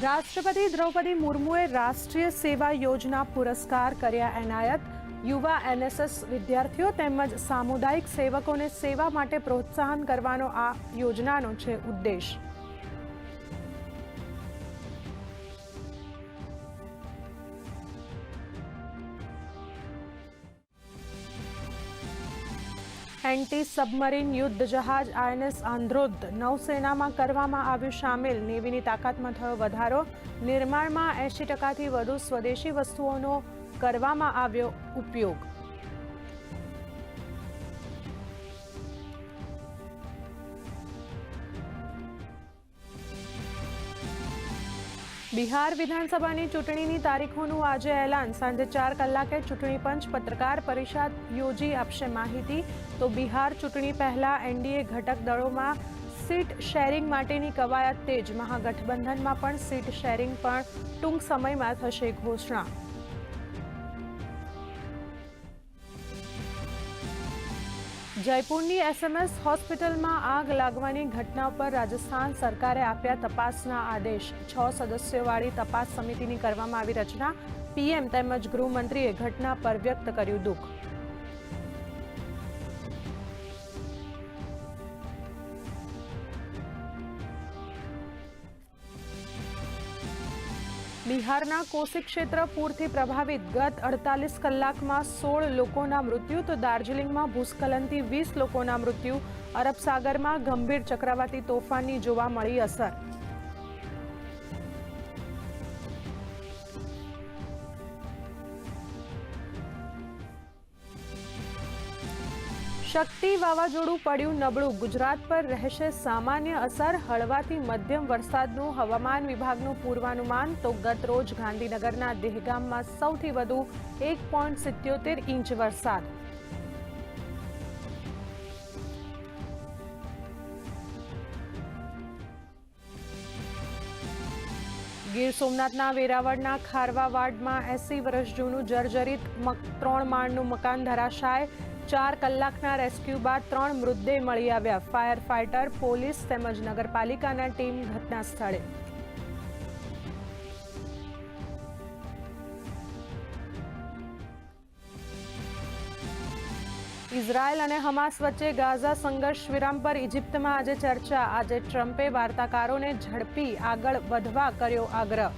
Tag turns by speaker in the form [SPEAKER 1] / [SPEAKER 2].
[SPEAKER 1] રાષ્ટ્રપતિ દ્રૌપદી મુર્મુએ રાષ્ટ્રીય સેવા યોજના પુરસ્કાર કર્યા એનાયત। યુવા એનએસએસ વિદ્યાર્થીઓ તેમજ સામુદાયિક સેવકોને સેવા માટે પ્રોત્સાહન કરવાનો આ યોજનાનો છે ઉદ્દેશ। एंटी सबमरीन युद्ध जहाज आईएनएस आंध्रोद नौसेनामां करवामां आव्युं शामिल। नेवीनी ताकतमां थयो वधारो। निर्माणमां 80% વધુ સ્વદેશી વસ્તુઓનો કરવામાં આવ્યો ઉપયોગ। બિહાર વિધાનસભાની ચૂંટણીની તારીખોનું આજે એલાન। સાંજે 4 કલાકે ચૂંટણી પંચ પત્રકાર પરિષદ યોજી આપશે માહિતી। તો બિહાર ચૂંટણી પહેલા એનડીએ ઘટક દળોમાં સીટ શેરિંગ માટેની કવાયત તેજ। મહાગઠબંધનમાં પણ સીટ શેરિંગ પણ ટૂંક સમયમાં થશે ઘોષણા। જયપુરની એસએમએસ હોસ્પિટલમાં આગ લાગવાની ઘટના પર રાજસ્થાન સરકારે આપ્યા તપાસના આદેશ। 6 સદસ્યોવાળી તપાસ સમિતિની કરવામાં આવી રચના। પીએમ તેમજ ગૃહમંત્રીએ ઘટના પર વ્યક્ત કર્યું દુઃખ। બિહારના કોસી ક્ષેત્ર પૂરથી પ્રભાવિત। ગત 48 કલાકમાં 16 લોકોના મૃત્યુ। તો દાર્જિલિંગમાં ભૂસ્ખલનથી 20 લોકોના મૃત્યુ। અરબ સાગરમાં ગંભીર ચક્રવાતી તોફાનની જોવા મળી અસર। શક્તિ વાવાઝોડું પડ્યું નબળું। ગુજરાત પર રહેશે સામાન્ય અસર। હળવાથી મધ્યમ વરસાદનું હવામાન વિભાગનું પૂર્વાનુમાન। તો ગત રોજ ગાંધીનગરના દહેગામમાં સૌથી વધુ 1.77 ઇંચ વરસાદ। ગીર સોમનાથના વેરાવળના ખારવા વાડમાં 80 વર્ષ જૂનું જર્જરિત 3 માળનું મકાન ધરાશાય। 4 કલાકના રેસ્ક્યુ બાદ 3 મૃતદેહ મળી આવ્યા। ફાયર ફાઇટર, પોલીસ તેમજ નગરપાલિકાના ટીમ ઘટના સ્થળે। ઇઝરાયલ અને હમાસ વચ્ચે ગાઝા સંઘર્ષ વિરામ પર ઇજિપ્તમાં આજે ચર્ચા। આજે ટ્રમ્પે વાર્તાકારોને ઝડપી આગળ વધવા કર્યો આગ્રહ।